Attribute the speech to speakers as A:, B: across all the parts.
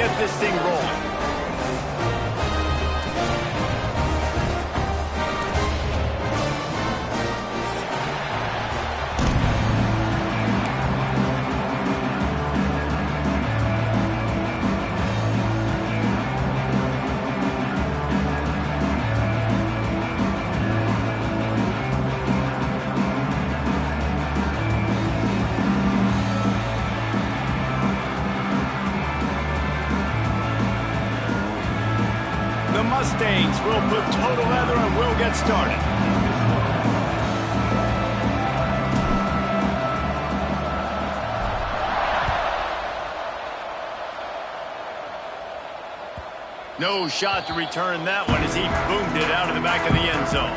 A: get this thing rolling. The Mustangs will put total leather and we'll get started. No shot to return that one as he boomed it out of the back of the end zone.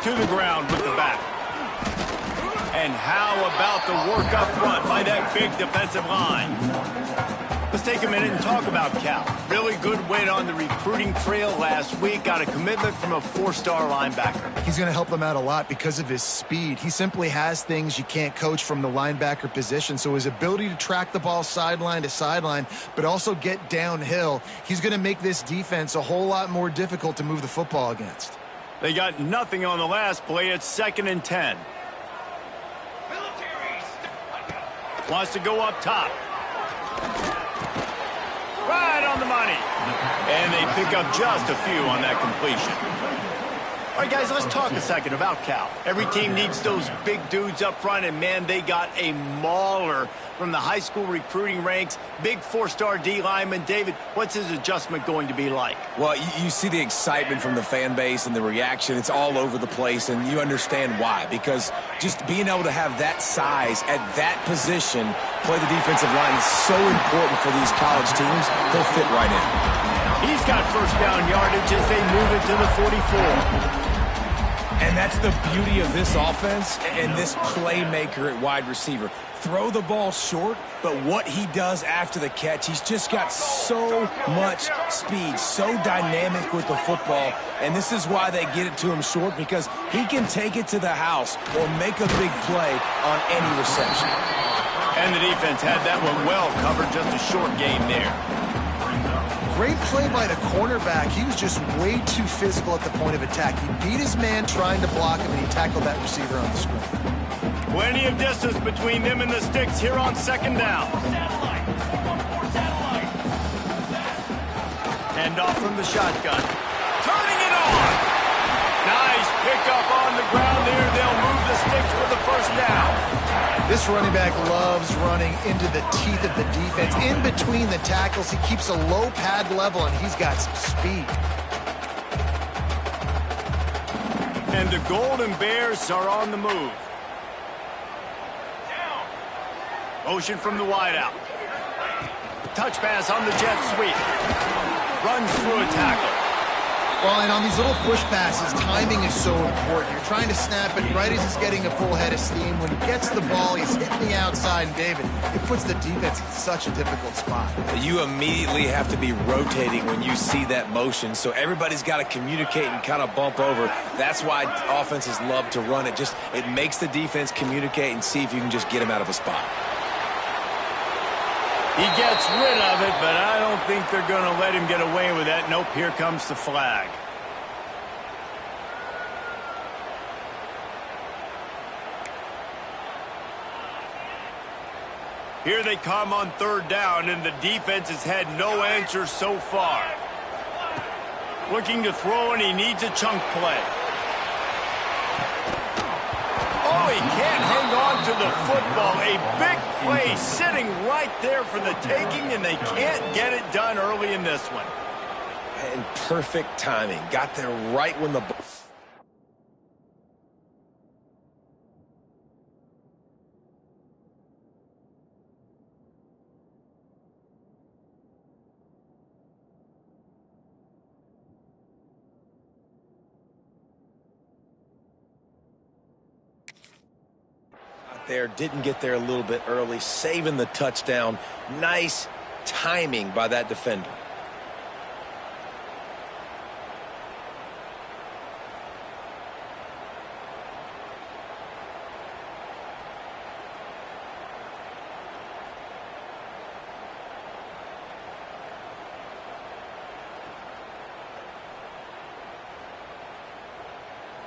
A: To the ground with the back. And how about the work up front by that big defensive line? Let's take a minute and talk about Cal. Really good win on the recruiting trail last week. Got a commitment from a 4-star linebacker.
B: He's going to help them out a lot because of his speed. He simply has things you can't coach from the linebacker position. So his ability to track the ball sideline to sideline, but also get downhill, he's going to make this defense a whole lot more difficult to move the football against.
A: They got nothing on the last play. It's 2nd and 10. Wants to go up top. Right on the money. And they pick up just a few on that completion. All right, guys, let's talk a second about Cal. Every team needs those big dudes up front, and, man, they got a mauler from the high school recruiting ranks. Big 4-star D lineman. David, what's his adjustment going to be like?
C: Well, you see the excitement from the fan base and the reaction. It's all over the place, and you understand why. Because just being able to have that size at that position, play the defensive line is so important for these college teams. He'll fit right in.
A: He's got first down yardage as they move it to the 44.
C: And that's the beauty of this offense and this playmaker at wide receiver. Throw the ball short, but what he does after the catch, he's just got so much speed, so dynamic with the football, and this is why they get it to him short, because he can take it to the house or make a big play on any reception.
A: And the defense had that one well covered, just a short game there.
B: Great play by the cornerback. He was just way too physical at the point of attack. He beat his man trying to block him, and he tackled that receiver on the screen.
A: Plenty of distance between them and the sticks here on 2nd down. Hand off from the shotgun. Turning it on. Nice pickup on the ground there. They'll move the sticks for the first down.
B: This running back loves running into the teeth of the defense. In between the tackles, he keeps a low pad level, and he's got some speed.
A: And the Golden Bears are on the move. Motion from the wideout. Touch pass on the jet sweep. Runs through a tackle.
B: Well, and on these little push passes, timing is so important. You're trying to snap it right as he's getting a full head of steam. When he gets the ball, he's hitting the outside, and David, it puts the defense in such a difficult spot.
C: You immediately have to be rotating when you see that motion, so everybody's got to communicate and kind of bump over. That's why offenses love to run it. It makes the defense communicate and see if you can just get him out of a spot.
A: He gets rid of it, but I don't think they're going to let him get away with that. Nope, here comes the flag. Here they come on 3rd down, and the defense has had no answer so far. Looking to throw, and he needs a chunk play. Oh, he can't hang on to the football. A big play sitting right there for the taking, and they can't get it done early in this one.
C: And perfect timing. Got there right when the ball... there, didn't get there a little bit early, saving the touchdown. Nice timing by that defender.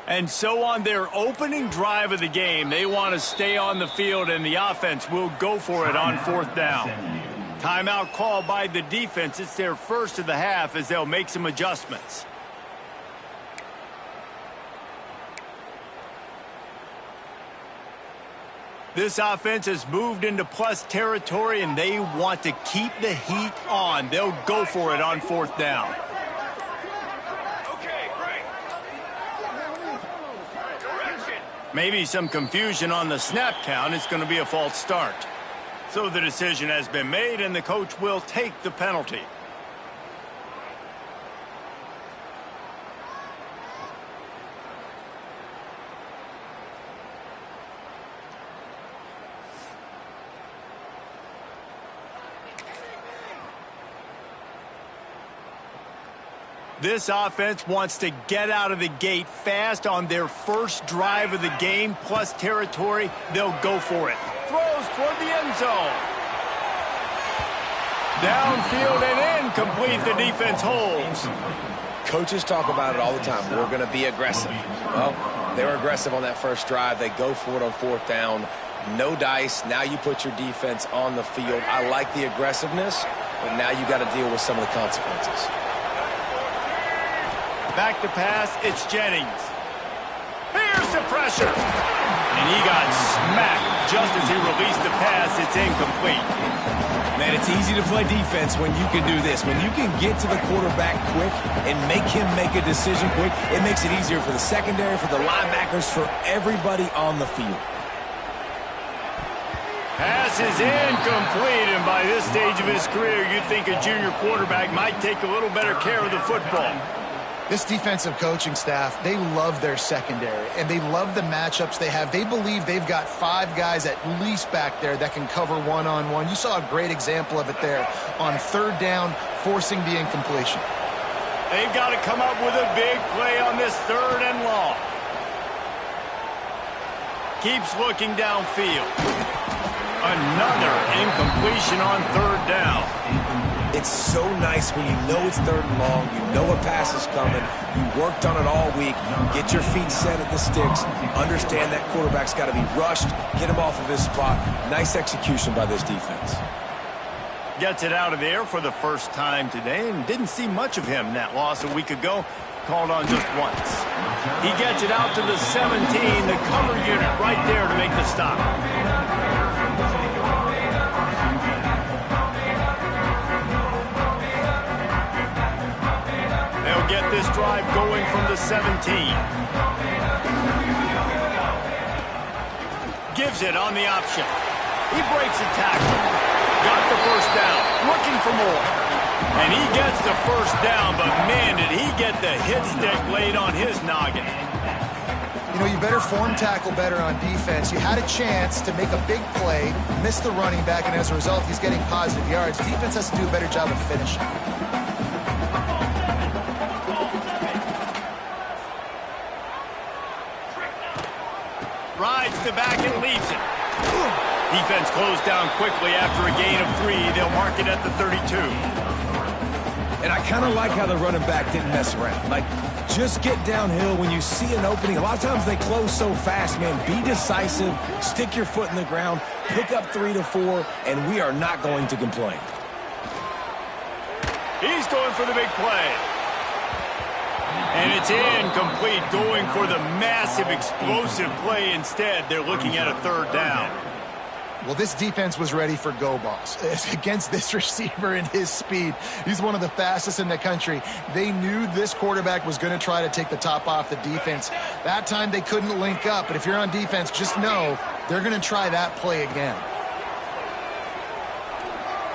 A: And so on their opening drive of the game, they want to stay on the field, and the offense will go for it on 4th down. Timeout called by the defense. It's their first of the half as they'll make some adjustments. This offense has moved into plus territory, and they want to keep the heat on. They'll go for it on 4th down. Maybe some confusion on the snap count. It's going to be a false start. So the decision has been made, and the coach will take the penalty. This offense wants to get out of the gate fast on their first drive of the game, plus territory. They'll go for it. Throws toward the end zone. Downfield and incomplete. The defense holds.
C: Coaches talk about it all the time. We're going to be aggressive. Well, they were aggressive on that first drive. They go for it on 4th down. No dice. Now you put your defense on the field. I like the aggressiveness, but now you got to deal with some of the consequences.
A: Back to pass, it's Jennings. Here's the pressure. And he got smacked just as he released the pass. It's incomplete.
C: Man, it's easy to play defense when you can do this. When you can get to the quarterback quick and make him make a decision quick, it makes it easier for the secondary, for the linebackers, for everybody on the field.
A: Pass is incomplete, and by this stage of his career, you'd think a junior quarterback might take a little better care of the football.
B: This defensive coaching staff, they love their secondary, and they love the matchups they have. They believe they've got 5 guys at least back there that can cover one-on-one. You saw a great example of it there on 3rd down, forcing the incompletion.
A: They've got to come up with a big play on this 3rd and long. Keeps looking downfield. Another incompletion on 3rd down.
C: It's so nice when you know it's 3rd and long, you know a pass is coming, you worked on it all week, get your feet set at the sticks, understand that quarterback's got to be rushed, get him off of his spot. Nice execution by this defense.
A: Gets it out of there for the first time today, and didn't see much of him. That loss a week ago, called on just once. He gets it out to the 17, the cover unit right there to make the stop. Get this drive going from the 17. Gives it on the option. He breaks a tackle. Got the first down. Looking for more. And he gets the first down, but man, did he get the hit stick laid on his noggin.
B: You know, you better form tackle better on defense. You had a chance to make a big play, miss the running back, and as a result, he's getting positive yards. Defense has to do a better job of finishing.
A: Rides the back and leaves it. Defense closed down quickly after a gain of 3. They'll mark it at the 32.
C: And I kind of like how the running back didn't mess around. Like, just get downhill when you see an opening. A lot of times they close so fast, man. Be decisive, stick your foot in the ground, pick up 3 to 4, and we are not going to complain.
A: He's going for the big play. And it's incomplete, going for the massive explosive play instead. They're looking at a 3rd down.
B: Well, this defense was ready for go balls. Against this receiver and his speed, he's one of the fastest in the country. They knew this quarterback was going to try to take the top off the defense. That time they couldn't link up, but if you're on defense, just know they're going to try that play again.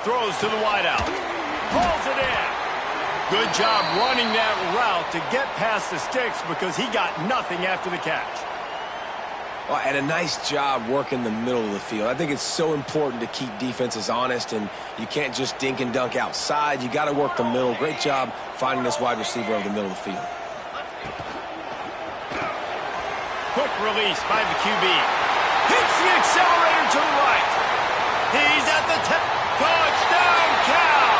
A: Throws to the wideout. Pulls it in. Good job running that route to get past the sticks because he got nothing after the catch.
C: And a nice job working the middle of the field. I think it's so important to keep defenses honest, and you can't just dink and dunk outside. You got to work the middle. Great job finding this wide receiver over the middle of the field.
A: Quick release by the QB. Hits the accelerator to the right. He's at the tip. Touchdown, Cal!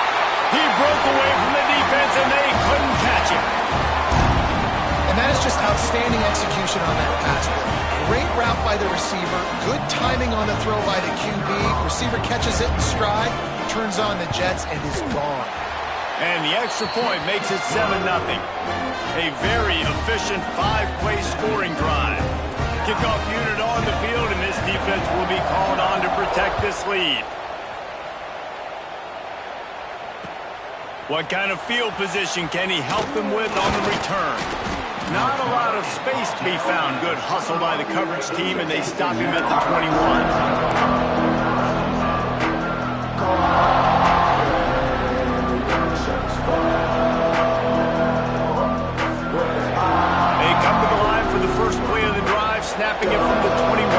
A: He broke away from the defense, and they couldn't catch him.
B: And that is just outstanding execution on that pass play. Great route by the receiver. Good timing on the throw by the QB. Receiver catches it in stride, turns on the jets, and is gone.
A: And the extra point makes it 7-0. A very efficient 5-play scoring drive. Kickoff unit on the field, and this defense will be called on to protect this lead. What kind of field position can he help them with on the return? Not a lot of space to be found. Good hustle by the coverage team, and they stop him at the 21. Snapping it from the 21.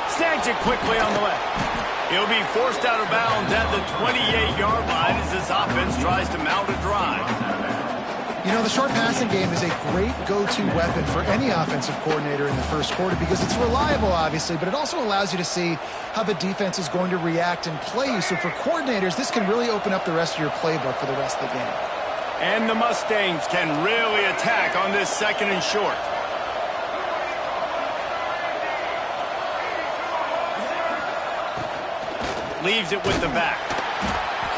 A: Snags it quickly on the left. He'll be forced out of bounds at the 28-yard line as this offense tries to mount a drive.
B: You know, the short passing game is a great go-to weapon for any offensive coordinator in the first quarter because it's reliable, obviously, but it also allows you to see how the defense is going to react and play. So for coordinators, this can really open up the rest of your playbook for the rest of the game.
A: And the Mustangs can really attack on this 2nd and short. Leaves it with the back.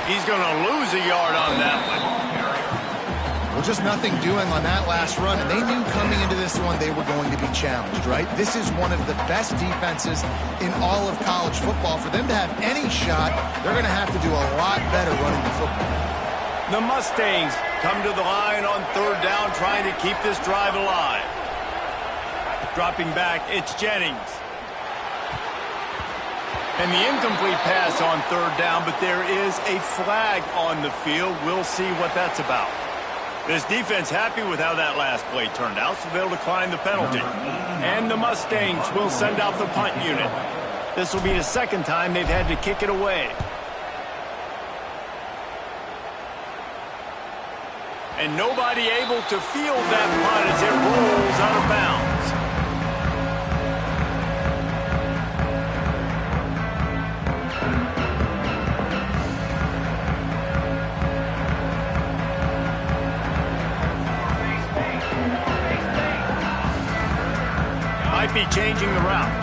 A: He's going to lose a yard on that one.
B: Well, just nothing doing on that last run, and they knew coming into this one they were going to be challenged, right? This is one of the best defenses in all of college football. For them to have any shot, they're going to have to do a lot better running the football.
A: The Mustangs come to the line on 3rd down, trying to keep this drive alive. Dropping back, it's Jennings. And the incomplete pass on 3rd down, but there is a flag on the field. We'll see what that's about. This defense happy with how that last play turned out, so they'll decline the penalty. And the Mustangs will send out the punt unit. This will be the 2nd time they've had to kick it away. And nobody able to field that punt as it rolls out of bounds. Might be changing the route.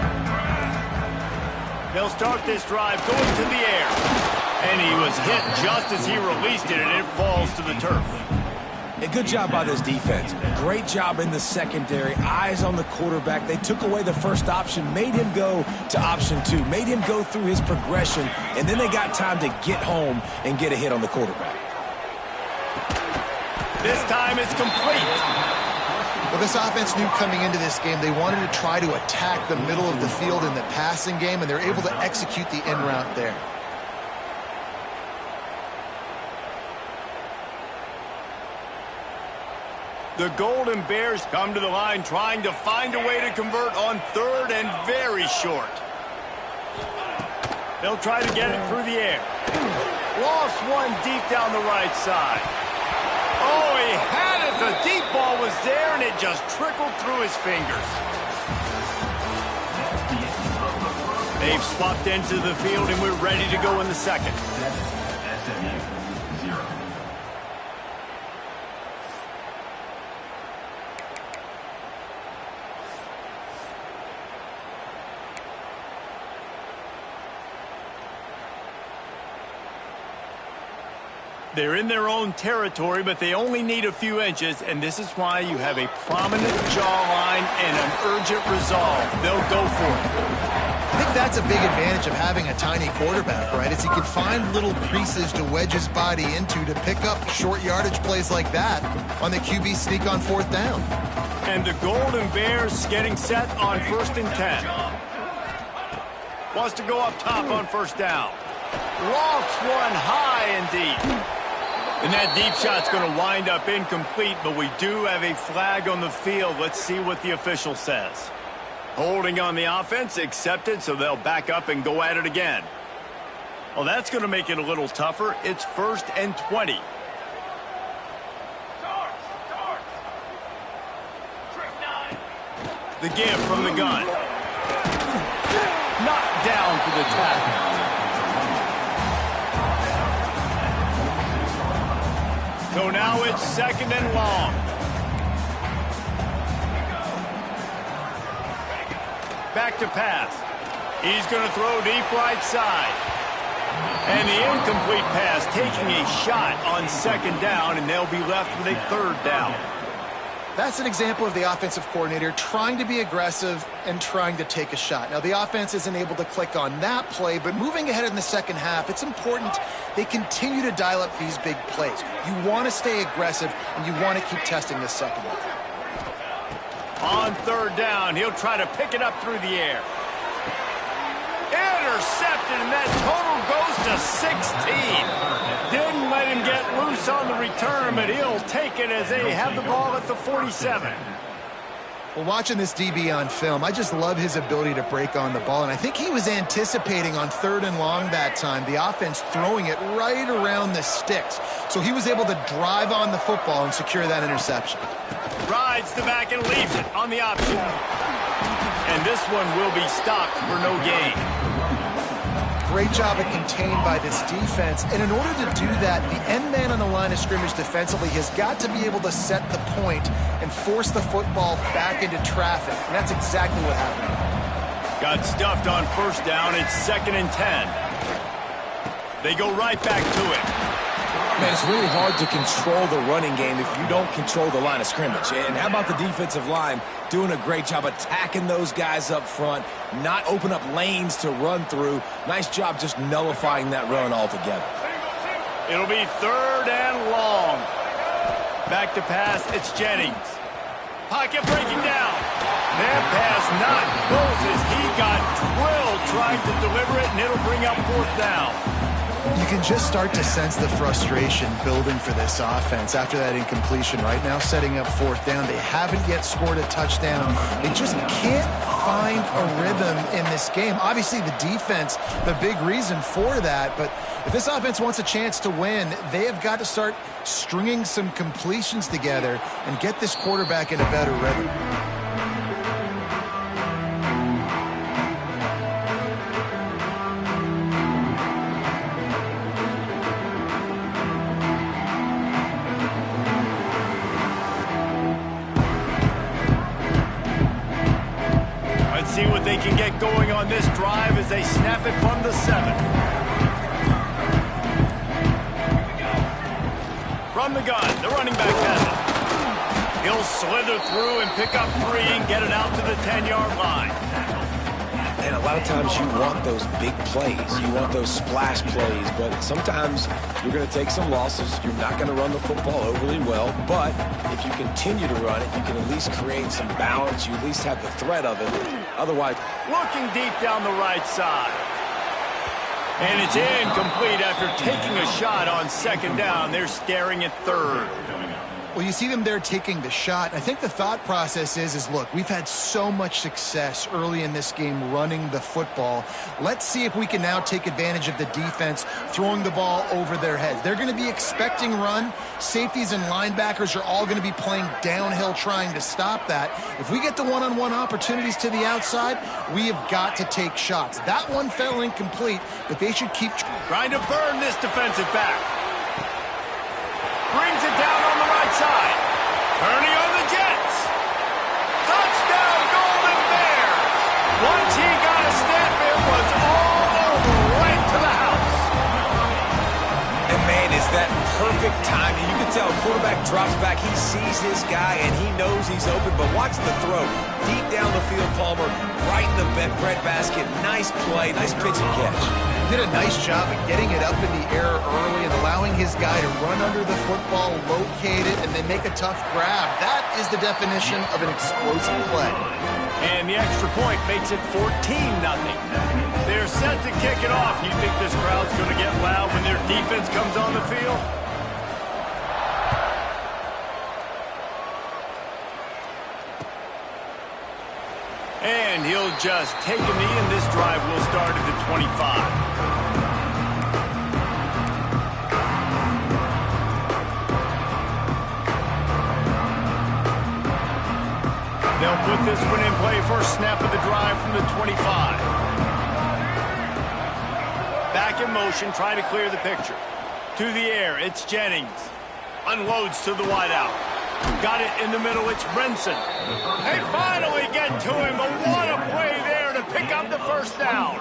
A: They'll start this drive going to the air. And he was hit just as he released it, and it falls to the turf.
C: A good job by this defense. Great job in the secondary. Eyes on the quarterback. They took away the first option, made him go to option 2, made him go through his progression, and then they got time to get home and get a hit on the quarterback.
A: This time it's complete.
B: Well, this offense knew coming into this game they wanted to try to attack the middle of the field in the passing game, and they're able to execute the in route there.
A: The Golden Bears come to the line trying to find a way to convert on 3rd and very short. They'll try to get it through the air. Lost one deep down the right side. Oh, he had it. The deep ball was there, and it just trickled through his fingers. They've swapped into the field, and we're ready to go in the 2nd. They're in their own territory, but they only need a few inches, and this is why you have a prominent jawline and an urgent resolve. They'll go for it.
B: I think that's a big advantage of having a tiny quarterback, right? Is he can find little creases to wedge his body into to pick up short yardage plays like that on the QB sneak on 4th down.
A: And the Golden Bears getting set on 1st and 10. Wants to go up top on 1st down. Lofts one high and deep. And that deep shot's going to wind up incomplete, but we do have a flag on the field. Let's see what the official says. Holding on the offense, accepted, so they'll back up and go at it again. Well, that's going to make it a little tougher. It's 1st and 20. The give from the gun. Knocked down for the tackle. So now it's 2nd and long. Back to pass. He's going to throw deep right side. And the incomplete pass taking a shot on 2nd down, and they'll be left with a 3rd down.
B: That's an example of the offensive coordinator trying to be aggressive and trying to take a shot. Now, the offense isn't able to click on that play, but moving ahead in the second half, it's important they continue to dial up these big plays. You want to stay aggressive, and you want to keep testing this second one.
A: On 3rd down, he'll try to pick it up through the air. Intercepted, and that total goes to 16. Didn't let him get loose on the return, but he'll take it as they have the ball at the 47.
B: Well, watching this DB on film, I just love his ability to break on the ball, and I think he was anticipating on 3rd and long that time, the offense throwing it right around the sticks. So he was able to drive on the football and secure that interception.
A: Rides the back and leaves it on the option. And this one will be stopped for no gain.
B: Great job of contained by this defense. And in order to do that, the end man on the line of scrimmage defensively has got to be able to set the point and force the football back into traffic. And that's exactly what happened.
A: Got stuffed on 1st down. It's 2nd and 10. They go right back to it.
C: Man, it's really hard to control the running game if you don't control the line of scrimmage. And how about the defensive line doing a great job attacking those guys up front, not open up lanes to run through. Nice job just nullifying that run altogether.
A: It'll be 3rd and long. Back to pass, it's Jennings. Pocket breaking down. That pass not close as he got drilled trying to deliver it, and it'll bring up 4th down.
B: You can just start to sense the frustration building for this offense after that incompletion. Right now, setting up 4th down. They haven't yet scored a touchdown. They just can't find a rhythm in this game. Obviously, the defense, the big reason for that. But if this offense wants a chance to win, they have got to start stringing some completions together and get this quarterback in a better rhythm.
A: See what they can get going on this drive as they snap it from the 7. From the gun, the running back has it. He'll slither through and pick up 3 and get it out to the 10-yard line.
C: And a lot of times you want those big plays. You want those splash plays, but sometimes you're going to take some losses. You're not going to run the football overly well, but if you continue to run it, you can at least create some balance. You at least have the threat of it. Otherwise,
A: looking deep down the right side. And it's incomplete after taking a shot on 2nd down. They're staring at 3rd.
B: Well, you see them there taking the shot. I think the thought process is look, we've had so much success early in this game running the football. Let's see if we can now take advantage of the defense throwing the ball over their heads. They're going to be expecting run. Safeties and linebackers are all going to be playing downhill trying to stop that. If we get the one-on-one opportunities to the outside, we have got to take shots. That one fell incomplete, but they should keep
A: trying to burn this defensive back. Brings it down on the right side. Turning on the Jets. Touchdown, Golden Bears. Once he got a step, it was all over, right to the house.
C: And man, is that perfect timing. You can tell quarterback drops back. He sees his guy, and he knows he's open. But watch the throw. Deep down the field, Palmer, right in the breadbasket. Nice play, nice pitch and catch.
B: Did a nice job of getting it up in the air early and allowing his guy to run under the football, locate it, and then make a tough grab. That is the definition of an explosive play.
A: And the extra point makes it 14-0. They're set to kick it off. You think this crowd's going to get loud when their defense comes on the field? And he'll just take a knee, and this drive will start at the 25. They'll put this one in play. First snap of the drive from the 25. Back in motion, trying to clear the picture. To the air, it's Jennings. Unloads to the wideout. Got it in the middle, it's Brinson. They finally get to him, but what a play there to pick up the first down.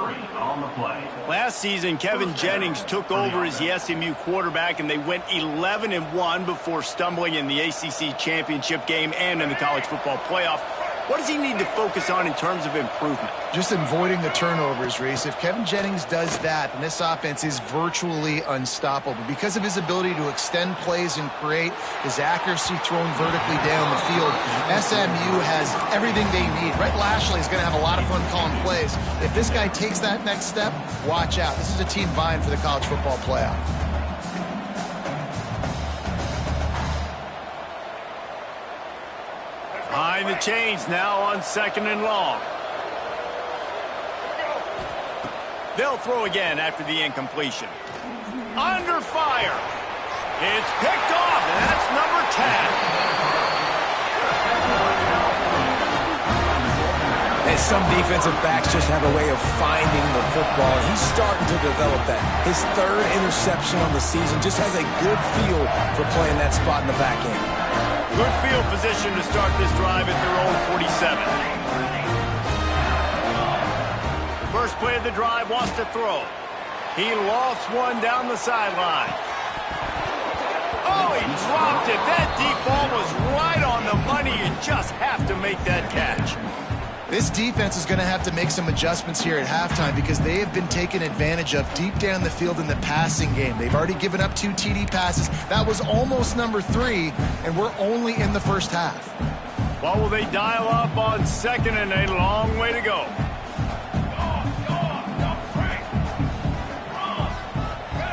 A: Last season, Kevin Jennings took over as the SMU quarterback, and they went 11-1 before stumbling in the ACC championship game and in the college football playoff. What does he need to focus on in terms of improvement?
B: Just avoiding the turnovers, Reese. If Kevin Jennings does that, then this offense is virtually unstoppable. Because of his ability to extend plays and create, his accuracy thrown vertically down the field, SMU has everything they need. Rhett Lashley is going to have a lot of fun calling plays. If this guy takes that next step, watch out. This is a team vying for the college football playoff.
A: Behind the chains now on 2nd and long. They'll throw again after the incompletion. Under fire. It's picked off, and that's number 10.
C: And some defensive backs just have a way of finding the football. He's starting to develop that. His 3rd interception on the season just has a good feel for playing that spot in the back end.
A: Good field position to start this drive at their own 47. First play of the drive, wants to throw. He lofts one down the sideline. Oh, he dropped it. That deep ball was right on the money. You just have to make that catch.
B: This defense is going to have to make some adjustments here at halftime because they have been taken advantage of deep down the field in the passing game. They've already given up 2 TD passes. That was almost number 3, and we're only in the first half.
A: What will they dial up on 2nd and a long way to go?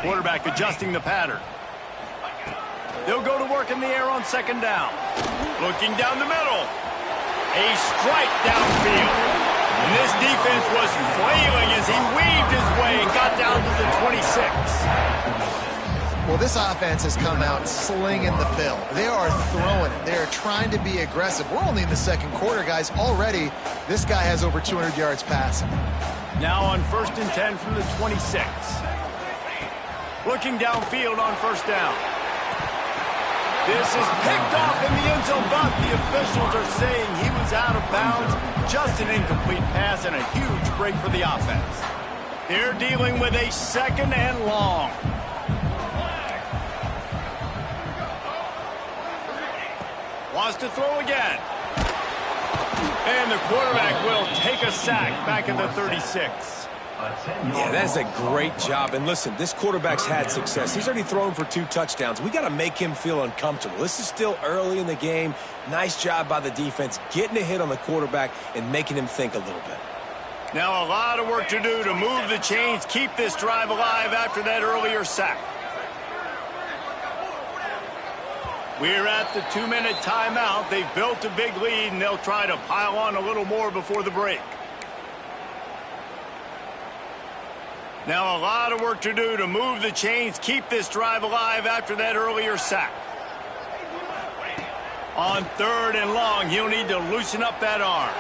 A: Quarterback adjusting the pattern. They'll go to work in the air on 2nd down. Looking down the middle. A strike downfield. And this defense was flailing as he weaved his way and got down to the 26.
B: Well, this offense has come out slinging the pill. They are throwing it. They are trying to be aggressive. We're only in the 2nd quarter, guys. Already, this guy has over 200 yards passing.
A: Now on 1st and 10 from the 26. Looking downfield on 1st down. This is picked off in the end zone, but the officials are saying he was out of bounds. Just an incomplete pass and a huge break for the offense. They're dealing with a 2nd and long. Wants to throw again. And the quarterback will take a sack back at the 36.
C: Yeah, that's a great job. And listen, this quarterback's had success. He's already thrown for 2 touchdowns. We got to make him feel uncomfortable. This is still early in the game. Nice job by the defense, getting a hit on the quarterback and making him think a little bit.
A: Now a lot of work to do to move the chains, keep this drive alive after that earlier sack. We're at the 2-minute timeout. They've built a big lead, and they'll try to pile on a little more before the break. Now a lot of work to do to move the chains, keep this drive alive after that earlier sack. On 3rd and long, he'll need to loosen up that arm.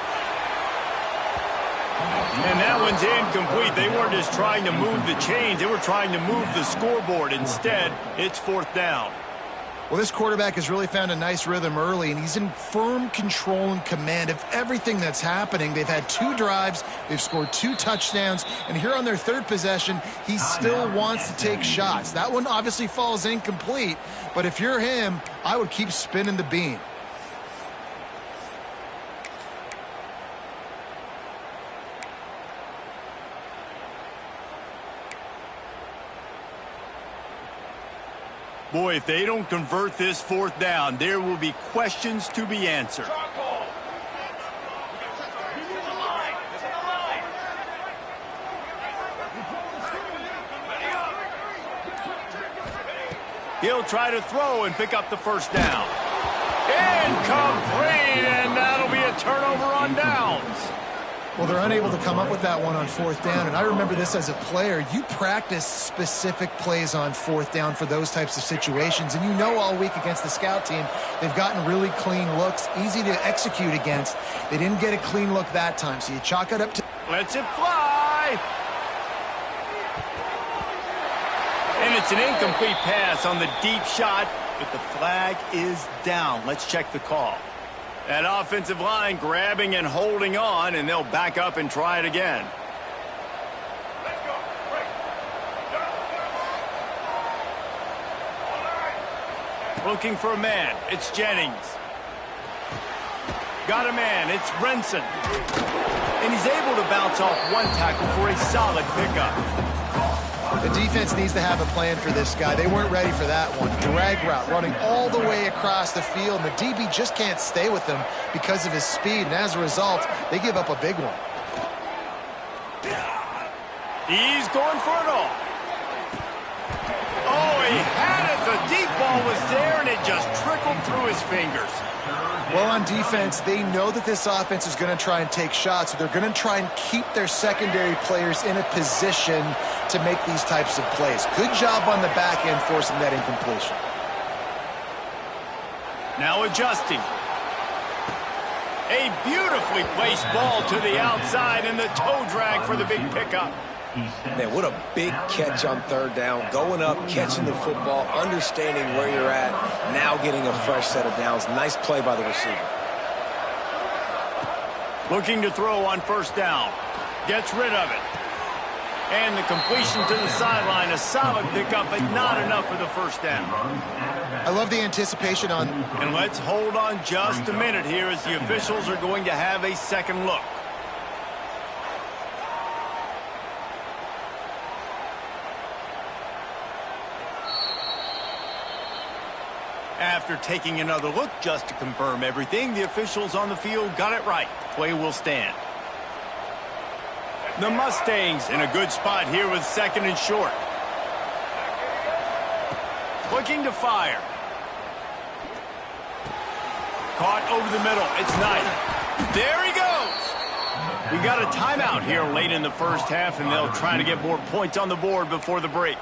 A: And that one's incomplete. They weren't just trying to move the chains, they were trying to move the scoreboard. Instead, it's 4th down.
B: Well, this quarterback has really found a nice rhythm early, and he's in firm control and command of everything that's happening. They've had 2 drives, they've scored 2 touchdowns, and here on their 3rd possession, he still wants to take shots. That one obviously falls incomplete, but if you're him, I would keep spinning the beam.
A: Boy, if they don't convert this 4th down, there will be questions to be answered. He'll try to throw and pick up the 1st down. Incomplete, and that'll be a turnover on downs.
B: Well, they're unable to come up with that one on 4th down, and I remember this as a player. You practice specific plays on 4th down for those types of situations, and you know all week against the scout team, they've gotten really clean looks, easy to execute against. They didn't get a clean look that time, so you chalk it up to...
A: Lets it fly! And it's an incomplete pass on the deep shot, but the flag is down. Let's check the call. That offensive line grabbing and holding on, and they'll back up and try it again. Looking for a man. It's Jennings. Got a man. It's Brenson. And he's able to bounce off one tackle for a solid pickup.
B: The defense needs to have a plan for this guy. They weren't ready for that one. Drag route running all the way across the field. And the DB just can't stay with him because of his speed. And as a result, they give up a big one.
A: He's going for it all. Oh, he had it. The deep ball was there, and it just trickled through his fingers.
B: Well, on defense, they know that this offense is going to try and take shots, so they're going to try and keep their secondary players in a position to make these types of plays. Good job on the back end forcing that incompletion.
A: Now adjusting. A beautifully placed ball to the outside, and the toe drag for the big pickup.
C: Man, what a big catch on 3rd down. Going up, catching the football, understanding where you're at, now getting a fresh set of downs. Nice play by the receiver.
A: Looking to throw on 1st down. Gets rid of it. And the completion to the sideline, a solid pickup, but not enough for the 1st down.
B: I love the anticipation on...
A: And let's hold on just a minute here as the officials are going to have a second look. After taking another look just to confirm everything, the officials on the field got it right. Play will stand. The Mustangs in a good spot here with 2nd and short. Looking to fire. Caught over the middle. It's Knight. There he goes. We got a timeout here late in the 1st half, and they'll try to get more points on the board before the break.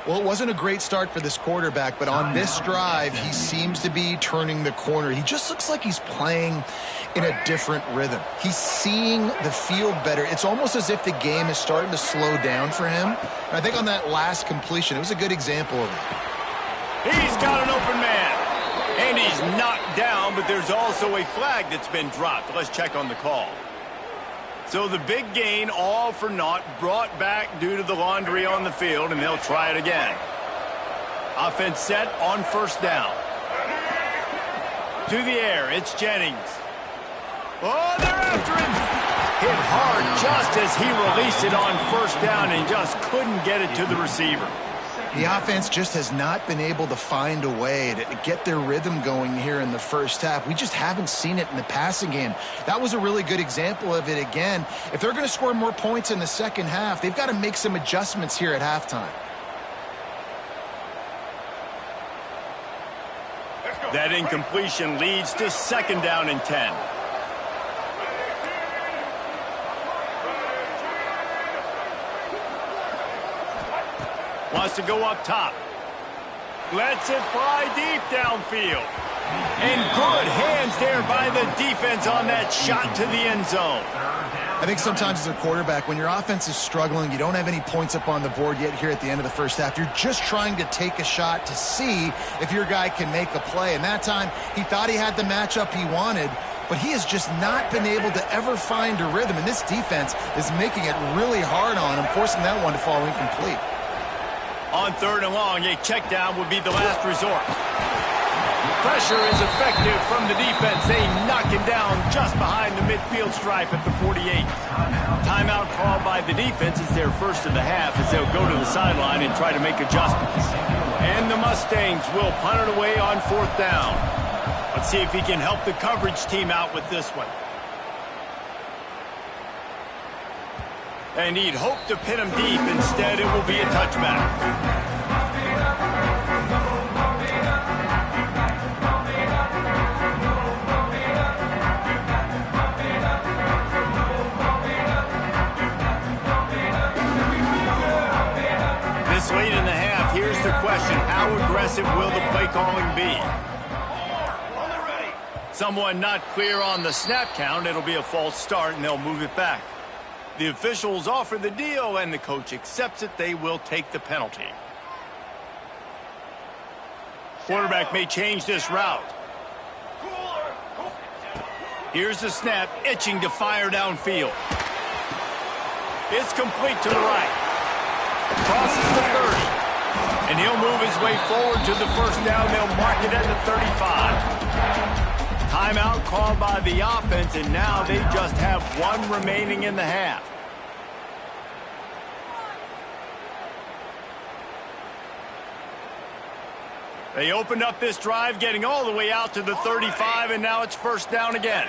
B: Well, it wasn't a great start for this quarterback, but on this drive, he seems to be turning the corner. He just looks like he's playing in a different rhythm. He's seeing the field better. It's almost as if the game is starting to slow down for him. And I think on that last completion, it was a good example of it.
A: He's got an open man. And he's knocked down, but there's also a flag that's been dropped. Let's check on the call. So the big gain, all for naught, brought back due to the laundry on the field, and they'll try it again. Offense set on 1st down. To the air, it's Jennings. Oh, they're after him. Hit hard just as he released it on 1st down and just couldn't get it to the receiver.
B: The offense just has not been able to find a way to get their rhythm going here in the 1st half. We just haven't seen it in the passing game. That was a really good example of it again. If they're going to score more points in the 2nd half, they've got to make some adjustments here at halftime.
A: That incompletion leads to 2nd down and 10. Wants to go up top. Lets it fly deep downfield. And good hands there by the defense on that shot to the end zone.
B: I think sometimes as a quarterback, when your offense is struggling, you don't have any points up on the board yet here at the end of the 1st half. You're just trying to take a shot to see if your guy can make a play. And that time, he thought he had the matchup he wanted, but he has just not been able to ever find a rhythm. And this defense is making it really hard on him, forcing that one to fall incomplete.
A: On 3rd and long, a check down would be the last resort. Pressure is effective from the defense. They knock him down just behind the midfield stripe at the 48. Timeout called by the defense. It's their 1st of the half as they'll go to the sideline and try to make adjustments. And the Mustangs will punt it away on 4th down. Let's see if he can help the coverage team out with this one. And he'd hoped to pin him deep. Instead, it will be a touchback. aggressive will the play calling be? Someone not clear on the snap count. It'll be a false start, and they'll move it back. The officials offer the deal, and the coach accepts it. They will take the penalty. Quarterback may change this route. Here's the snap, itching to fire downfield. It's complete to the right. Crosses the 30. And he'll move his way forward to the first down. They'll mark it at the 35. Timeout called by the offense, and now they just have one remaining in the half. They opened up this drive, getting all the way out to the 35, and now it's first down again.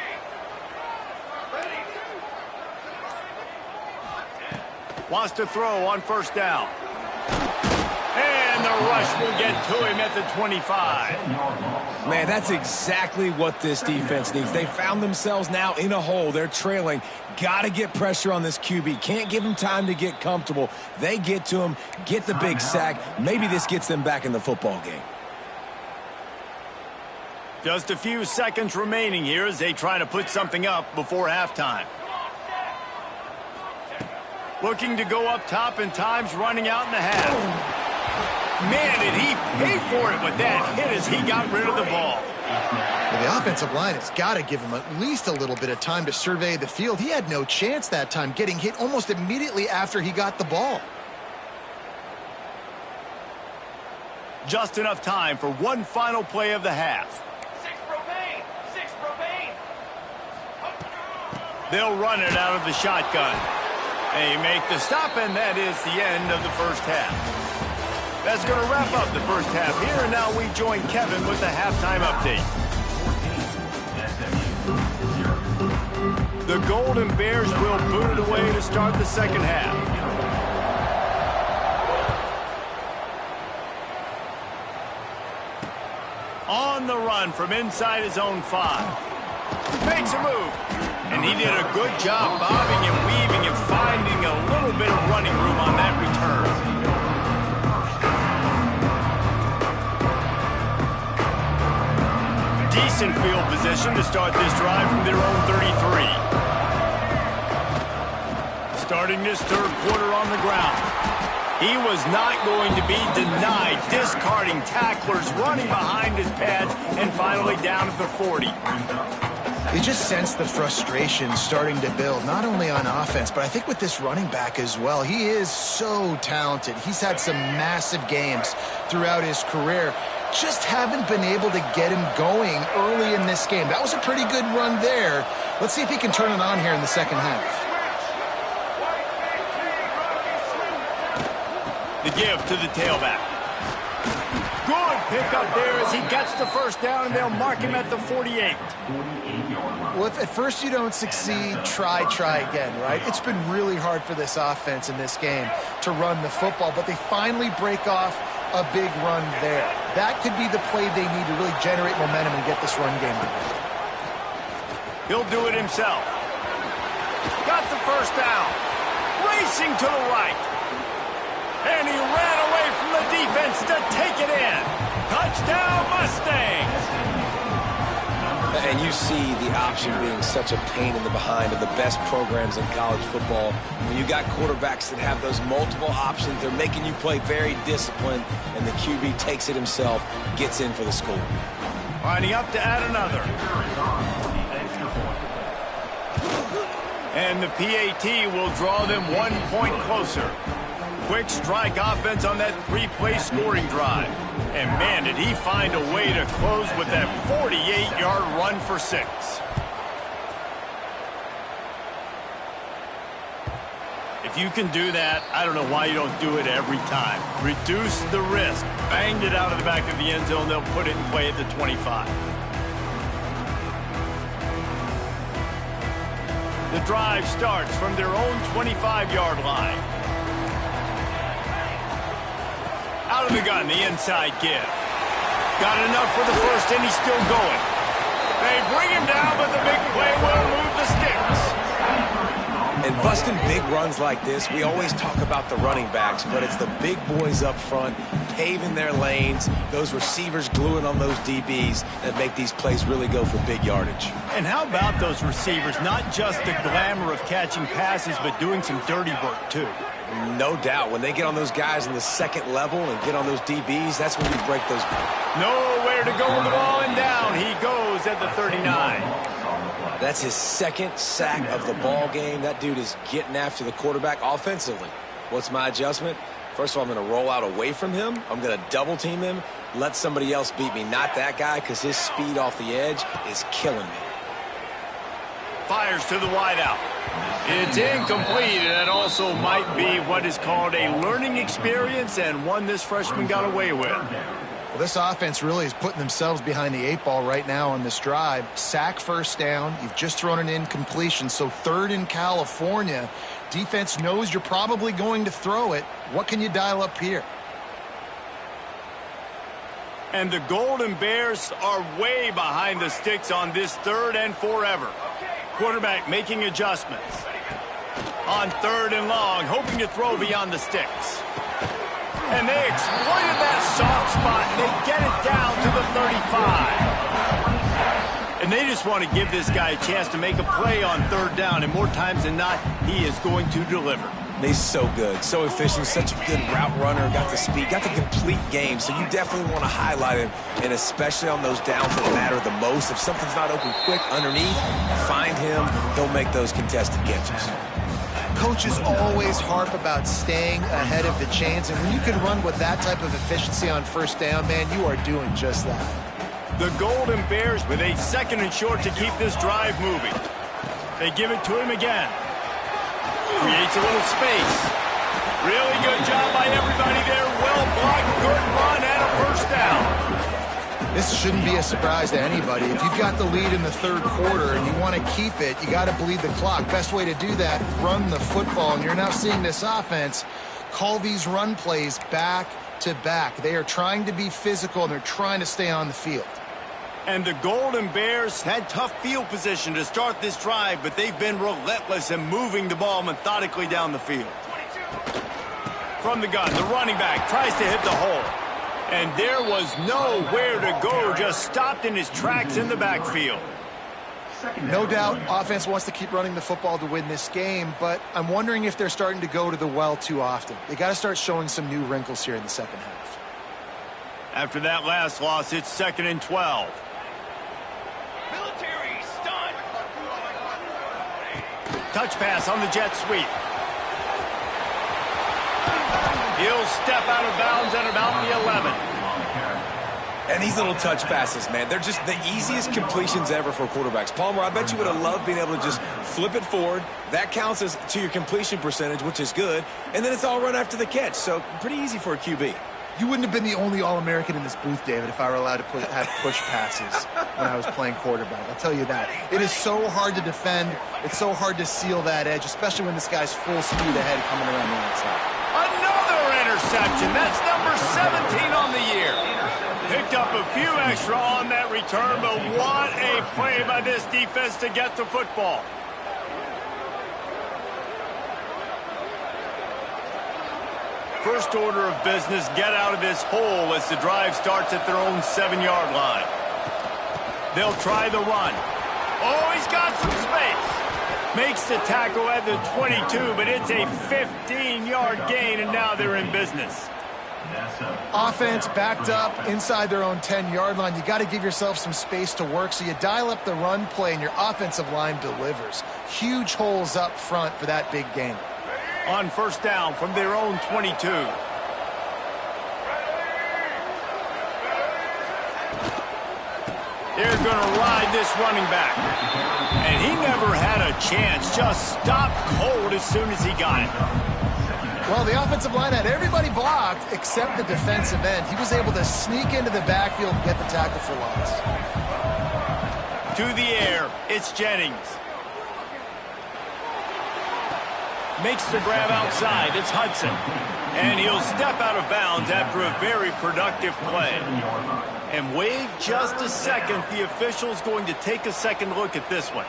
A: Wants to throw on first down. And the rush will get to him at the 25.
C: Man, that's exactly what this defense needs. They found themselves now in a hole. They're trailing. Got to get pressure on this QB. Can't give him time to get comfortable. They get to him, get the big sack. Maybe this gets them back in the football game.
A: Just a few seconds remaining here as they try to put something up before halftime. Looking to go up top, and time's running out in the half. Man, did he pay for it with that hit as he got rid of the ball.
B: Well, the offensive line has got to give him at least a little bit of time to survey the field. He had no chance that time, getting hit almost immediately after he got the ball.
A: Just enough time for one final play of the half. They'll run it out of the shotgun. They make the stop, and that is the end of the first half. That's going to wrap up the first half here, and now we join Kevin with the halftime update. The Golden Bears will boot it away to start the second half. On the run from inside his own 5. Makes a move. And he did a good job bobbing and weaving and finding a little bit of running room on that return. Decent field position to start this drive from their own 33. Starting this third quarter on the ground. He was not going to be denied, discarding tacklers, running behind his pads, and finally down at the 40.
B: You just sense the frustration starting to build, not only on offense, but I think with this running back as well. He is so talented. He's had some massive games throughout his career. Just haven't been able to get him going early in this game. That was a pretty good run there. Let's see if he can turn it on here in the second half.
A: The give to the tailback. Good pickup there as he gets the first down, and they'll mark him at the 48.
B: Well, if at first you don't succeed, try again, right? It's been really hard for this offense in this game to run the football, but they finally break off a big run there. That could be the play they need to really generate momentum and get this run game going.
A: He'll do it himself. Got the first down. Racing to the right. And he ran away from the defense to take it in. Touchdown, Mustangs!
C: And you see the option being such a pain in the behind of the best programs in college football. When you got quarterbacks that have those multiple options, they're making you play very disciplined, and the QB takes it himself, gets in for the score.
A: Lining up to add another. And the PAT will draw them 1 point closer. Quick strike offense on that 3-play scoring drive. And man, did he find a way to close with that 48-yard run for 6. If you can do that, I don't know why you don't do it every time. Reduce the risk. Banged it out of the back of the end zone. They'll put it in play at the 25. The drive starts from their own 25-yard line. Out of the gun, the inside give. Got enough for the first, and he's still going. They bring him down, but the big play will move the sticks.
C: And busting big runs like this, we always talk about the running backs, but it's the big boys up front paving their lanes, those receivers gluing on those DBs that make these plays really go for big yardage.
A: And how about those receivers? Not just the glamour of catching passes, but doing some dirty work, too.
C: No doubt. When they get on those guys in the second level and get on those DBs, that's when you break those.
A: Nowhere to go with the ball, and down he goes at the 39.
C: That's his second sack of the ball game. That dude is getting after the quarterback offensively. What's my adjustment? First of all, I'm going to roll out away from him. I'm going to double team him, let somebody else beat me, not that guy, because his speed off the edge is killing me.
A: Fires to the wideout. It's incomplete, and that also might be what is called a learning experience, and one this freshman got away with.
B: Well, this offense really is putting themselves behind the 8 ball right now on this drive. Sack first down. You've just thrown an incompletion, so third in California. Defense knows you're probably going to throw it. What can you dial up here?
A: And the Golden Bears are way behind the sticks on this third and forever. Quarterback making adjustments. On third and long, hoping to throw beyond the sticks. And they exploited that soft spot, and they get it down to the 35. And they just want to give this guy a chance to make a play on third down, and more times than not, he is going to deliver.
C: He's so good, so efficient, such a good route runner, got the speed, got the complete game, so you definitely want to highlight him, and especially on those downs that matter the most. If something's not open quick underneath, find him, he'll make those contested catches.
B: Coaches always harp about staying ahead of the chains, and when you can run with that type of efficiency on first down, man, you are doing just that.
A: The Golden Bears with a second and short to keep this drive moving. They give it to him again. Creates a little space. Really good job by everybody there. Well blocked, good run, and a first down.
B: This shouldn't be a surprise to anybody. If you've got the lead in the third quarter and you want to keep it, you got to bleed the clock. Best way to do that, run the football. And you're now seeing this offense call these run plays back to back. They are trying to be physical, and they're trying to stay on the field.
A: And the Golden Bears had tough field position to start this drive, but they've been relentless in moving the ball methodically down the field. From the gun, the running back tries to hit the hole. And there was nowhere to go, just stopped in his tracks in the backfield.
B: No doubt offense wants to keep running the football to win this game, but I'm wondering if they're starting to go to the well too often. They got to start showing some new wrinkles here in the second half.
A: After that last loss, it's 2nd and 12.
D: Military stunt.
A: Touch pass on the jet sweep. He'll step out of bounds at about the 11.
C: And these little touch passes, man, they're just the easiest completions ever for quarterbacks. Palmer, I bet you would have loved being able to just flip it forward. That counts as to your completion percentage, which is good. And then it's all run after the catch. So pretty easy for a QB.
B: You wouldn't have been the only All-American in this booth, David, if I were allowed to have push passes when I was playing quarterback. I'll tell you that. It is so hard to defend. It's so hard to seal that edge, especially when this guy's full speed ahead coming around the outside.
A: Another interception. That's number 17 on the year. Picked up a few extra on that return, but what a play by this defense to get the football. First order of business, get out of this hole as the drive starts at their own 7-yard line. They'll try the run. Oh, he's got some space. Makes the tackle at the 22, but it's a 15-yard gain, and now they're in business.
B: Offense backed up inside their own 10-yard line. You got to give yourself some space to work, so you dial up the run play, and your offensive line delivers. Huge holes up front for that big gain.
A: On first down from their own 22. They're going to ride this running back. And he never had a chance. Just stopped cold as soon as he got it.
B: Well, the offensive line had everybody blocked except the defensive end. He was able to sneak into the backfield and get the tackle for loss.
A: To the air, it's Jennings. Makes the grab outside, it's Hudson. And he'll step out of bounds after a very productive play. And wait just a second, the official's going to take a second look at this one.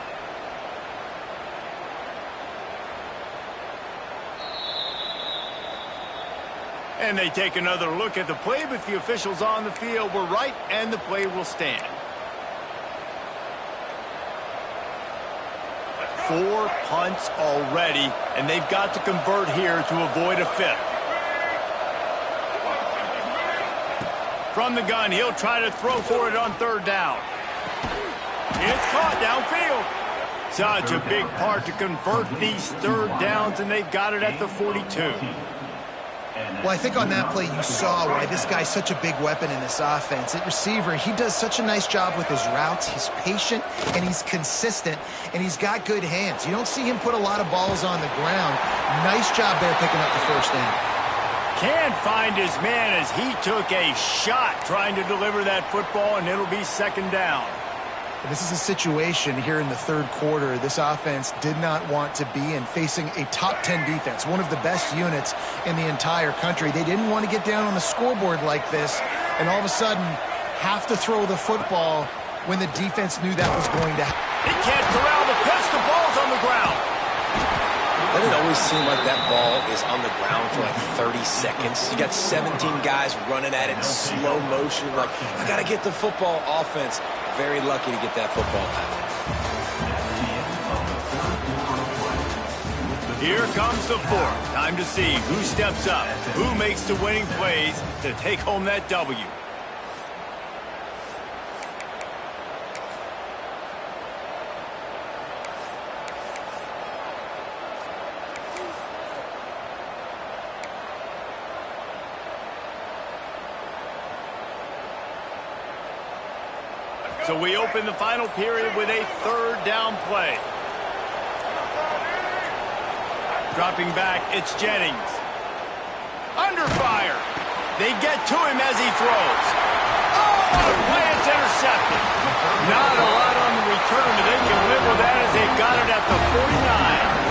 A: And they take another look at the play, but the officials on the field were right, and the play will stand. 4 punts already, and they've got to convert here to avoid a 5th. From the gun, he'll try to throw for it on 3rd down. It's caught downfield. Such a big part to convert these 3rd downs, and they've got it at the 42.
B: Well, I think on that play you saw why this guy's such a big weapon in this offense. At receiver, he does such a nice job with his routes. He's patient, and he's consistent, and he's got good hands. You don't see him put a lot of balls on the ground. Nice job there picking up the 1st down.
A: Can't find his man as he took a shot trying to deliver that football, and it'll be 2nd down.
B: This is a situation here in the 3rd quarter this offense did not want to be in, facing a top 10 defense, one of the best units in the entire country. They didn't want to get down on the scoreboard like this and all of a sudden have to throw the football when the defense knew that was going to happen.
A: He can't corral the pitch. The ball's on the ground.
C: Doesn't it always seem like that ball is on the ground for like 30 seconds? You got 17 guys running at it in slow motion. Like, I got to get the football. Offense very lucky to get that football back.
A: Here comes the 4th. Time to see who steps up, who makes the winning plays to take home that W. So we open the final period with a 3rd down play. Dropping back, it's Jennings. Under fire. They get to him as he throws. Oh, play, it's intercepted. Not a lot on the return, but they can live with that as they've got it at the 49.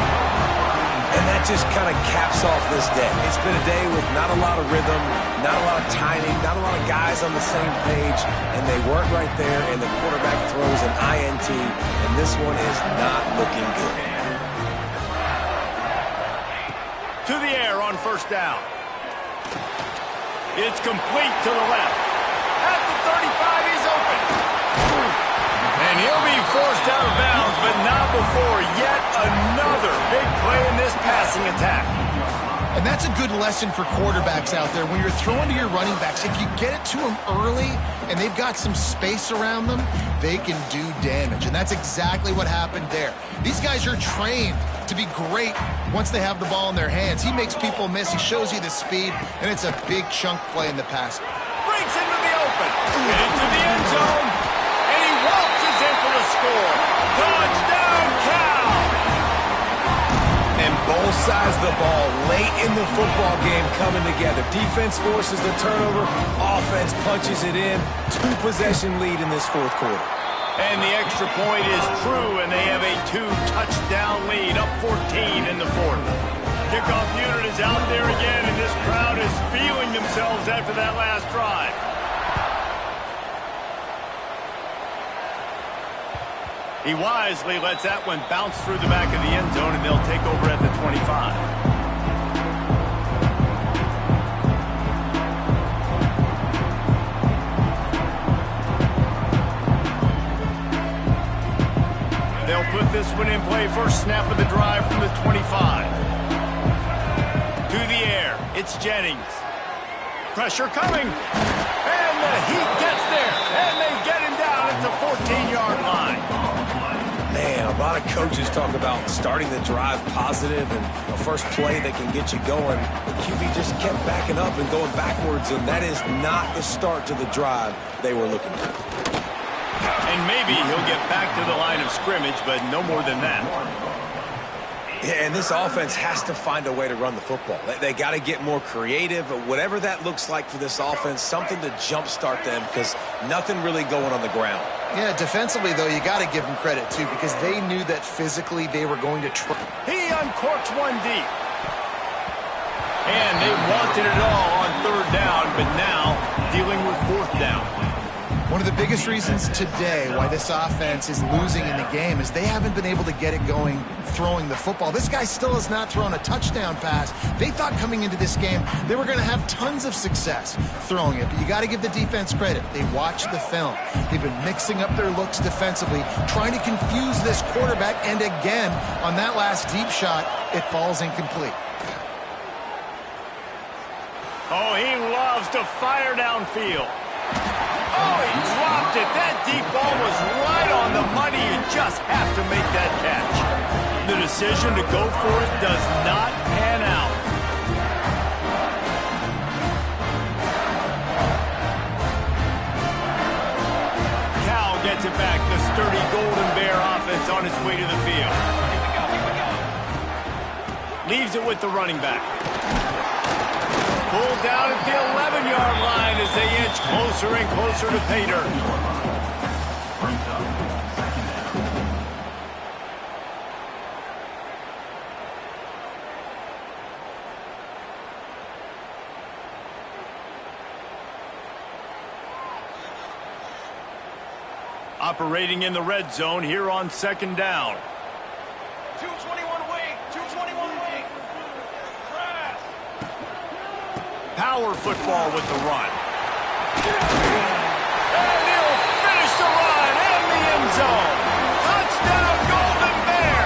C: And that just kind of caps off this day. It's been a day with not a lot of rhythm, not a lot of timing, not a lot of guys on the same page, and they weren't right there, and the quarterback throws an INT, and this one is not looking good.
A: To the air on 1st down. It's complete to the left. At the 35, he's open. And he'll be forced out of bounds, but not before yet another big play in this passing attack.
B: And that's a good lesson for quarterbacks out there. When you're throwing to your running backs, if you get it to them early and they've got some space around them, they can do damage. And that's exactly what happened there. These guys are trained to be great once they have the ball in their hands. He makes people miss. He shows you the speed, and it's a big chunk play in the pass.
A: Breaks into the open. Into the end zone. And he waltzes in for the score. Touchdown, Cal!
C: And both sides of the ball late in the football game coming together. Defense forces the turnover. Offense punches it in. 2-possession lead in this 4th quarter.
A: And the extra point is true, and they have a 2-touchdown lead, up 14 in the 4th. Kickoff unit is out there again, and this crowd is feeling themselves after that last drive. He wisely lets that one bounce through the back of the end zone, and they'll take over at the 25. They'll put this one in play. First snap of the drive from the 25. To the air, it's Jennings. Pressure coming. And the Heat gets there. And they get him down at the 14-yard line.
C: Man, a lot of coaches talk about starting the drive positive and a first play that can get you going. The QB just kept backing up and going backwards, and that is not the start to the drive they were looking for.
A: And maybe he'll get back to the line of scrimmage, but no more than that.
C: Yeah, and this offense has to find a way to run the football. They got to get more creative, whatever that looks like for this offense, something to jumpstart them because nothing really going on the ground.
B: Yeah, defensively, though, you got to give them credit, too, because they knew that physically they were going to try.
A: He uncorks one deep. And they wanted it all on 3rd down, but now dealing with 4th down.
B: One of the biggest reasons today why this offense is losing in the game is they haven't been able to get it going throwing the football. This guy still has not thrown a touchdown pass. They thought coming into this game they were going to have tons of success throwing it, but you got to give the defense credit. They watched the film. They've been mixing up their looks defensively, trying to confuse this quarterback, and again, on that last deep shot, it falls incomplete.
A: Oh, he loves to fire downfield. Oh, he dropped it. That deep ball was right on the money. You just have to make that catch. The decision to go for it does not pan out. Cal gets it back. The sturdy Golden Bear offense on its way to the field. Leaves it with the running back. Pulled down at the 11-yard line as they inch closer and closer to pay dirt. Operating in the red zone here on second down.
D: 221 wing, 221 wing.
A: Power football with the run. And he'll finish the run in the end zone. Touchdown, Golden Bear.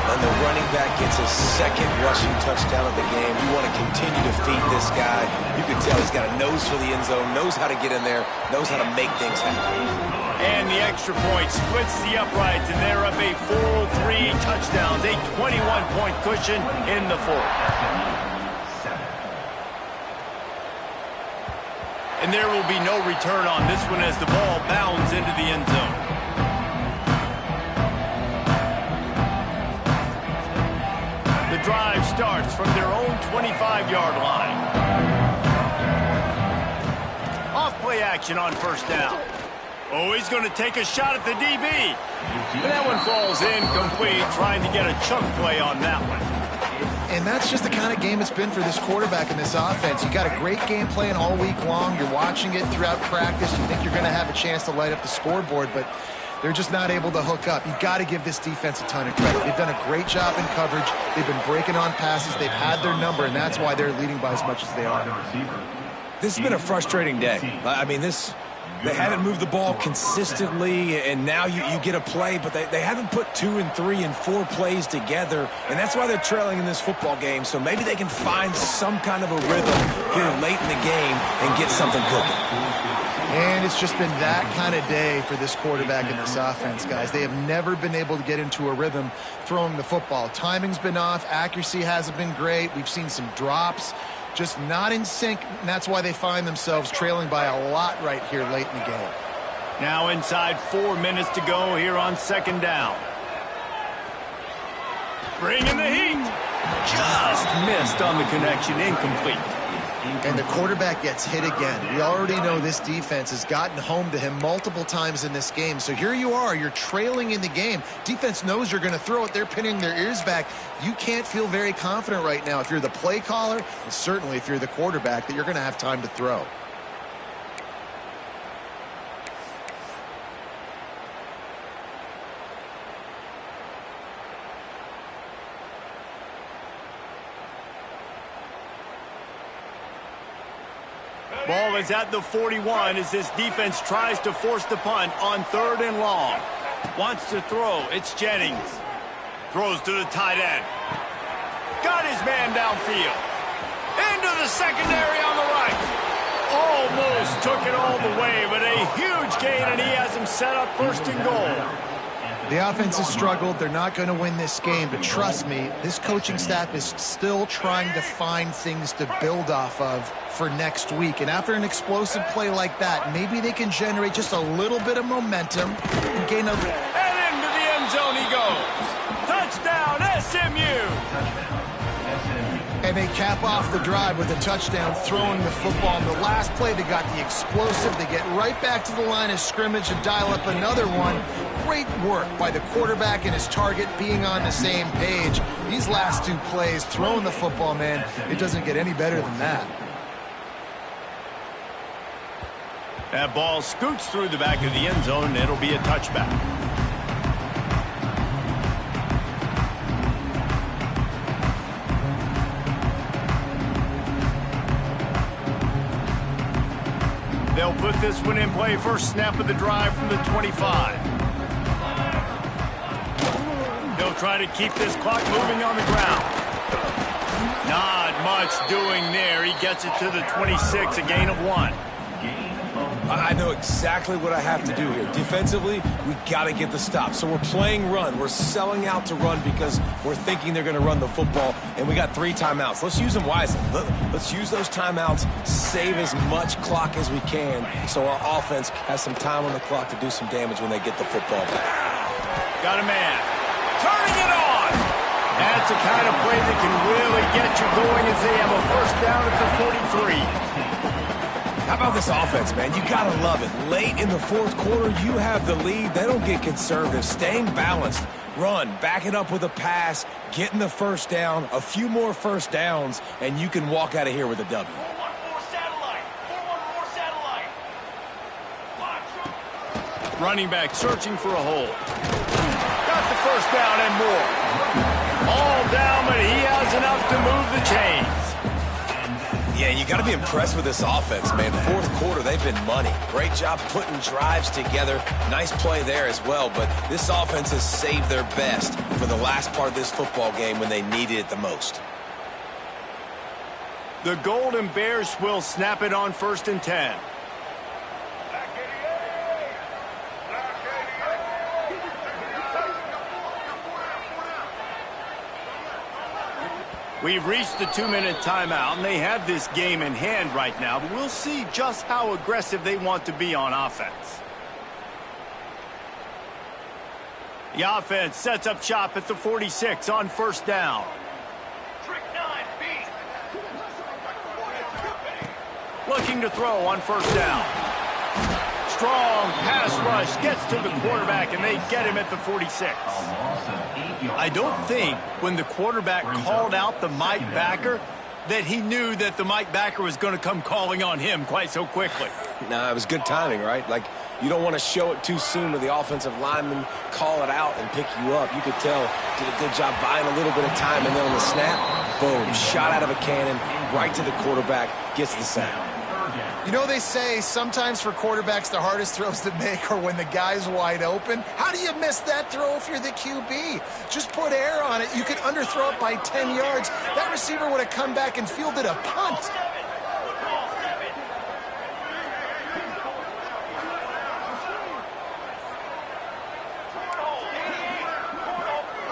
C: And the running back gets his second rushing touchdown of the game. You want to continue to feed this guy. You can tell he's got a nose for the end zone, knows how to get in there, knows how to make things happen.
A: And the extra point splits the uprights, and they're up a full 3 touchdowns, a 21-point cushion in the fourth. And there will be no return on this one as the ball bounds into the end zone. The drive starts from their own 25-yard line. Off-play action on first down. Oh, he's going to take a shot at the DB. But that one falls incomplete, trying to get a chunk play on that one.
B: And that's just the kind of game it's been for this quarterback in this offense. You got a great game plan all week long. You're watching it throughout practice. You think you're going to have a chance to light up the scoreboard, but they're just not able to hook up. You got to give this defense a ton of credit. They've done a great job in coverage. They've been breaking on passes. They've had their number, and that's why they're leading by as much as they are.
C: This has been a frustrating day. I mean, they haven't moved the ball consistently, and now you get a play, but they haven't put 2 and 3 and 4 plays together, and that's why they're trailing in this football game. So maybe they can find some kind of a rhythm here late in the game and get something cooking.
B: And it's just been that kind of day for this quarterback in this offense, guys. They have never been able to get into a rhythm throwing the football. Timing's been off. Accuracy hasn't been great. We've seen some drops. Just not in sync, and that's why they find themselves trailing by a lot right here late in the game.
A: Now inside 4 minutes to go here on second down. Bringing the heat. Just missed on the connection, incomplete.
B: And the quarterback gets hit again. We already know this defense has gotten home to him multiple times in this game. So here you are, you're trailing in the game. Defense knows you're going to throw it. They're pinning their ears back. You can't feel very confident right now if you're the play caller, and certainly if you're the quarterback, that you're going to have time to throw.
A: Ball is at the 41 as this defense tries to force the punt on 3rd and long. Wants to throw. It's Jennings. Throws to the tight end. Got his man downfield. Into the secondary on the right. Almost took it all the way, but a huge gain, and he has him set up 1st and goal.
B: The offense has struggled. They're not going to win this game, but trust me, this coaching staff is still trying to find things to build off of for next week. And after an explosive play like that, maybe they can generate just a little bit of momentum and gain a...
A: And into the end zone he goes. Touchdown, SMU!
B: And they cap off the drive with a touchdown, throwing the football. In the last play, they got the explosive. They get right back to the line of scrimmage and dial up another one. Great work by the quarterback and his target being on the same page. These last 2 plays, throwing the football, man, it doesn't get any better than that.
A: That ball scoots through the back of the end zone, and it'll be a touchback. They'll put this one in play. First snap of the drive from the 25. They'll try to keep this clock moving on the ground. Not much doing there. He gets it to the 26, a gain of 1.
C: I know exactly what I have to do here. Defensively, we got to get the stop. So we're playing run. We're selling out to run because we're thinking they're going to run the football, and we got 3 timeouts. Let's use them wisely. Let's use those timeouts, save as much clock as we can so our offense has some time on the clock to do some damage when they get the football back.
A: Got a man. Turning it on. That's the kind of play that can really get you going as they have a first down at the 43.
C: How about this offense, man? You got to love it. Late in the fourth quarter, you have the lead. They don't get conservative. Staying balanced. Run, back it up with a pass, getting the first down, a few more first downs, and you can walk out of here with a W.
D: 414 satellite. 414 satellite. Watch.
A: Running back searching for a hole. Got the first down and more. All down, but he has enough to move the chains.
C: Yeah, you got to be impressed with this offense, man. Fourth quarter, they've been money. Great job putting drives together. Nice play there as well, but this offense has saved their best for the last part of this football game when they needed it the most.
A: The Golden Bears will snap it on 1st and 10. We've reached the 2-minute timeout, and they have this game in hand right now, but we'll see just how aggressive they want to be on offense. The offense sets up shop at the 46 on 1st down.
D: Trick 9B.
A: Looking to throw on 1st down. Strong pass rush gets to the quarterback, and they get him at the 46. I don't think when the quarterback called out the Mike backer that he knew that the Mike backer was going to come calling on him quite so quickly.
C: Nah, it was good timing, right? Like, you don't want to show it too soon with the offensive lineman, call it out and pick you up. You could tell did a good job buying a little bit of time, and then on the snap, boom, shot out of a cannon, right to the quarterback, gets the sack.
B: You know, they say sometimes for quarterbacks the hardest throws to make are when the guy's wide open. How do you miss that throw if you're the QB? Just put air on it. You could underthrow it by 10 yards. That receiver would have come back and fielded a punt.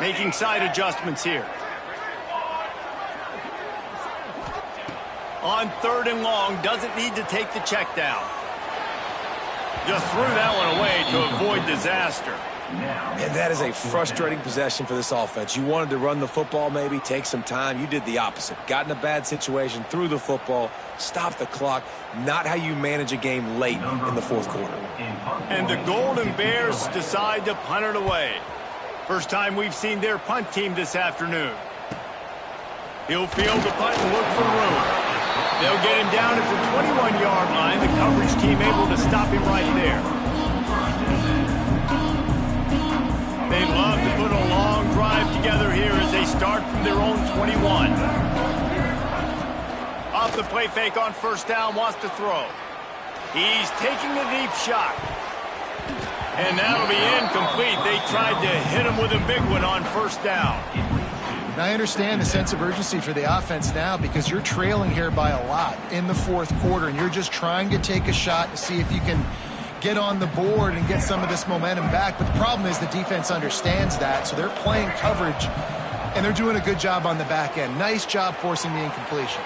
A: Making side adjustments here. On 3rd and long, doesn't need to take the check down. Just threw that one away to avoid disaster.
C: And that is a frustrating possession for this offense. You wanted to run the football, maybe take some time. You did the opposite. Got in a bad situation, threw the football, stopped the clock. Not how you manage a game late in the fourth quarter.
A: And the Golden Bears decide to punt it away. First time we've seen their punt team this afternoon. He'll field the punt and look for room. They'll get him down at the 21-yard line. The coverage team able to stop him right there. They'd love to put a long drive together here as they start from their own 21. Off the play fake on 1st down, wants to throw. He's taking a deep shot. And that'll be incomplete. They tried to hit him with a big one on 1st down.
B: Now, I understand the sense of urgency for the offense now because you're trailing here by a lot in the fourth quarter, and you're just trying to take a shot to see if you can get on the board and get some of this momentum back. But the problem is the defense understands that, so they're playing coverage, and they're doing a good job on the back end. Nice job forcing the incompletion.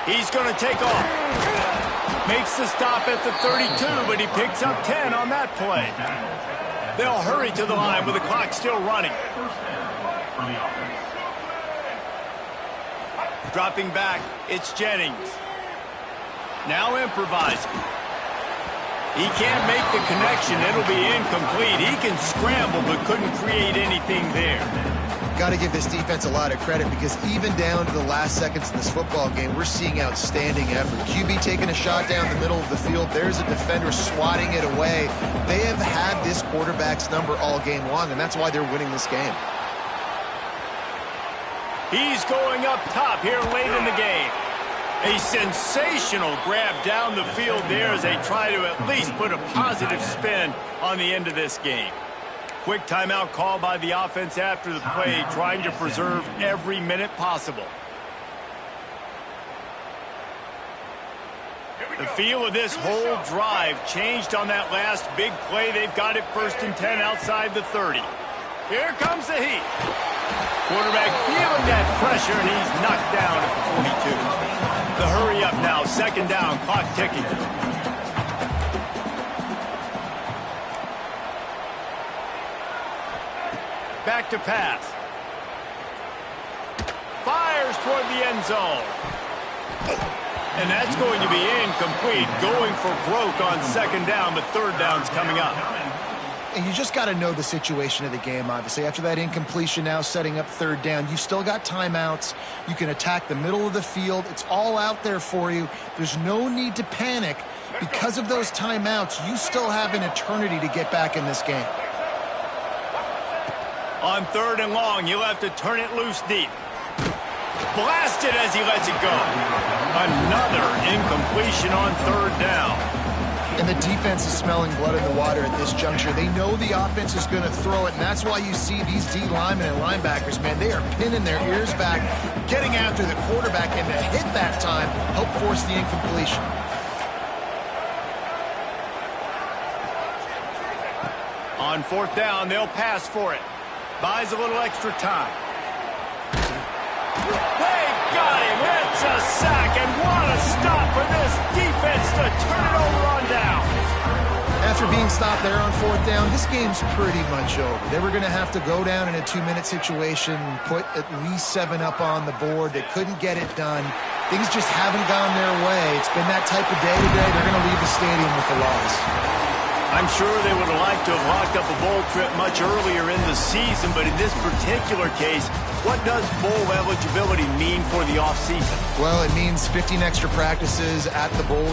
A: He's going to take off. Makes the stop at the 32, but he picks up 10 on that play. They'll hurry to the line with the clock still running. Dropping back, it's Jennings. Now improvising. He can't make the connection. It'll be incomplete. He can scramble, but couldn't create anything there.
B: Got to give this defense a lot of credit because even down to the last seconds of this football game, we're seeing outstanding effort. QB taking a shot down the middle of the field. There's a defender swatting it away. They have had this quarterback's number all game long, and that's why they're winning this game.
A: He's going up top here late in the game. A sensational grab down the field there as they try to at least put a positive spin on the end of this game. Quick timeout call by the offense after the play, trying to preserve every minute possible. The feel of this whole drive changed on that last big play. They've got it 1st and 10 outside the 30. Here comes the heat. Quarterback feeling that pressure, and he's knocked down at the 42. The hurry up now, 2nd down, clock ticking. Back to pass. Fires toward the end zone. And that's going to be incomplete. Going for broke on 2nd down, but 3rd down's coming up.
B: And you just got to know the situation of the game, obviously. After that incompletion now setting up 3rd down, you've still got timeouts. You can attack the middle of the field. It's all out there for you. There's no need to panic. Because of those timeouts, you still have an eternity to get back in this game.
A: On 3rd and long, you'll have to turn it loose deep. Blasted as he lets it go. Another incompletion on 3rd down.
B: And the defense is smelling blood in the water at this juncture. They know the offense is going to throw it, and that's why you see these D linemen and linebackers, man, they are pinning their ears back, getting after the quarterback, and to hit that time, help force the incompletion.
A: On 4th down, they'll pass for it. Buys a little extra time. They got him. It's a sack, and what a stop for this defense to turn it over on down.
B: After being stopped there on 4th down, this game's pretty much over. They were going to have to go down in a 2-minute situation, put at least 7 up on the board. They couldn't get it done. Things just haven't gone their way. It's been that type of day today. They're going to leave the stadium with the loss.
A: I'm sure they would have liked to have locked up a bowl trip much earlier in the season, but in this particular case, what does bowl eligibility mean for the offseason?
B: Well, it means 15 extra practices at the bowl